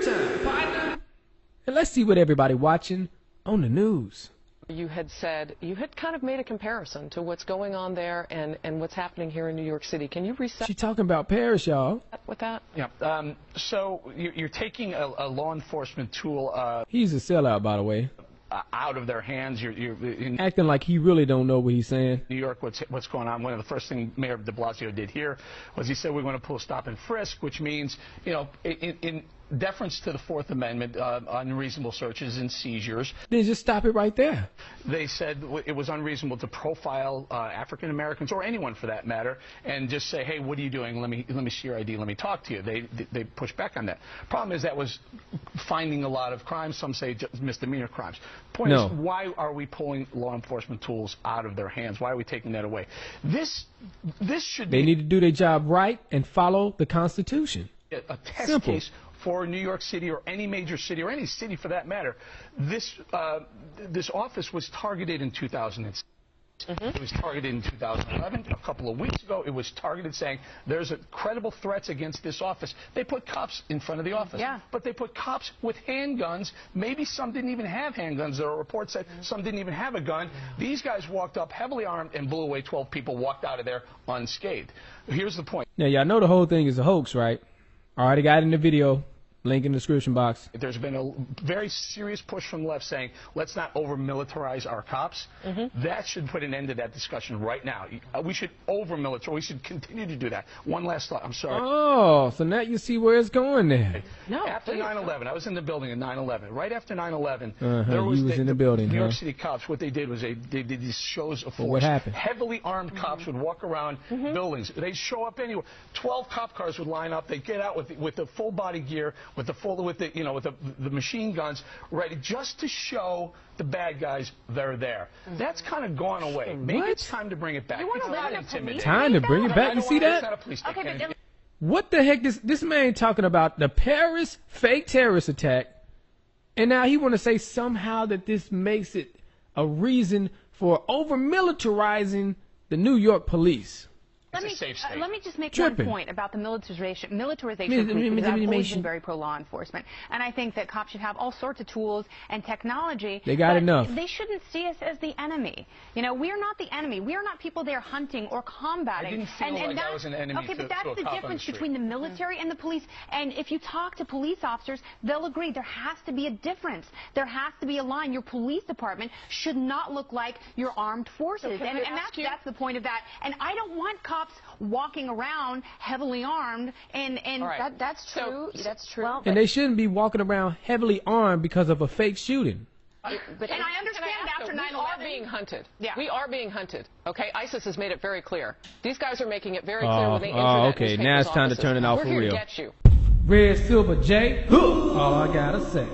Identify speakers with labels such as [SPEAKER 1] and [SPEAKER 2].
[SPEAKER 1] time, partner. And let's see what everybody watching on the news.
[SPEAKER 2] You had said, you had kind of made a comparison to what's going on there and what's happening here in New York City. Can you reset
[SPEAKER 1] She talking about Paris, y'all.
[SPEAKER 2] with that?
[SPEAKER 3] Yeah. So you're taking a law enforcement tool.
[SPEAKER 1] He's a sellout, by the way.
[SPEAKER 3] Out of their hands. You're in
[SPEAKER 1] Acting like he really don't know what he's saying.
[SPEAKER 3] New York, what's going on? One of the first things Mayor de Blasio did here was he said we're going to pull stop and frisk, which means, you know, in deference to the Fourth Amendment, unreasonable searches and seizures.
[SPEAKER 1] Then just stop it right there.
[SPEAKER 3] They said it was unreasonable to profile African Americans or anyone for that matter, and just say, hey, what are you doing? Let me see your ID. Let me talk to you. They pushed back on that. Problem is that was finding a lot of crimes. Some say just misdemeanor crimes. Point is, why are we pulling law enforcement tools out of their hands? Why are we taking that away? This should be.
[SPEAKER 1] They need to do their job right and follow the Constitution.
[SPEAKER 3] A test case for New York City or any major city or any city for that matter. This office was targeted in 2006. It was targeted in 2011. A couple of weeks ago, it was targeted saying there's credible threats against this office. They put cops in front of the office.
[SPEAKER 2] Yeah.
[SPEAKER 3] But they put cops with handguns. Maybe some didn't even have handguns. There are reports that some didn't even have a gun. These guys walked up heavily armed and blew away 12 people, walked out of there unscathed. Here's the point.
[SPEAKER 1] Now, y'all know the whole thing is a hoax, right? Already got it in the video. Link in the description box.
[SPEAKER 3] There's been a very serious push from the left saying, let's not over-militarize our cops. That should put an end to that discussion right now. We should over-militarize. We should continue to do that. One last thought. I'm sorry.
[SPEAKER 1] Oh, so now you see where it's going there.
[SPEAKER 2] No.
[SPEAKER 3] After 9/11, I was in the building at 9/11. Right after 9/11,
[SPEAKER 1] there was in the building.
[SPEAKER 3] New York City cops, what they did was they did these shows of force.
[SPEAKER 1] What happened?
[SPEAKER 3] Heavily armed cops would walk around buildings. They'd show up anywhere. 12 cop cars would line up. They'd get out with the full body gear, with the machine guns ready, just to show the bad guys they're there. That's kind of gone away. Maybe it's time to bring it back.
[SPEAKER 4] You
[SPEAKER 3] It's
[SPEAKER 4] live
[SPEAKER 3] not
[SPEAKER 4] in a
[SPEAKER 3] intimidating.
[SPEAKER 1] Time to bring it back. You see that?
[SPEAKER 3] It's not a police state.
[SPEAKER 4] Okay, but
[SPEAKER 1] What the heck? This man talking about the Paris fake terrorist attack, and now he want to say somehow that this makes it a reason for over-militarizing the New York police.
[SPEAKER 4] Let me just make
[SPEAKER 1] Tripping.
[SPEAKER 4] one point about the militarization of police, because I've always been very pro-law enforcement. And I think that cops should have all sorts of tools and technology.
[SPEAKER 1] They got enough.
[SPEAKER 4] They shouldn't see us as the enemy. You know, we are not the enemy. We are not people there hunting or combating.
[SPEAKER 3] I didn't feel like I was an enemy
[SPEAKER 4] okay, but
[SPEAKER 3] to
[SPEAKER 4] that's
[SPEAKER 3] a
[SPEAKER 4] the
[SPEAKER 3] cop on the
[SPEAKER 4] difference
[SPEAKER 3] street.
[SPEAKER 4] between the military and the police. And if you talk to police officers, they'll agree there has to be a difference. There has to be a line. Your police department should not look like your armed forces.
[SPEAKER 2] So
[SPEAKER 4] And that's the point of that. And I don't want cops walking around heavily armed, and
[SPEAKER 2] right.
[SPEAKER 4] that's true. That's true. Well,
[SPEAKER 1] And they shouldn't be walking around heavily armed because of a fake shooting.
[SPEAKER 4] and I understand after 9/11.
[SPEAKER 2] We are being hunted.
[SPEAKER 4] Yeah.
[SPEAKER 2] We are being hunted. Okay, ISIS has made it very clear. These guys are making it very clear when they enter that
[SPEAKER 1] okay.
[SPEAKER 2] newspaper's
[SPEAKER 1] Now it's time to
[SPEAKER 2] offices.
[SPEAKER 1] turn it off
[SPEAKER 2] We're
[SPEAKER 1] for
[SPEAKER 2] here
[SPEAKER 1] real.
[SPEAKER 2] to get you.
[SPEAKER 1] Redsilverj, all I gotta say.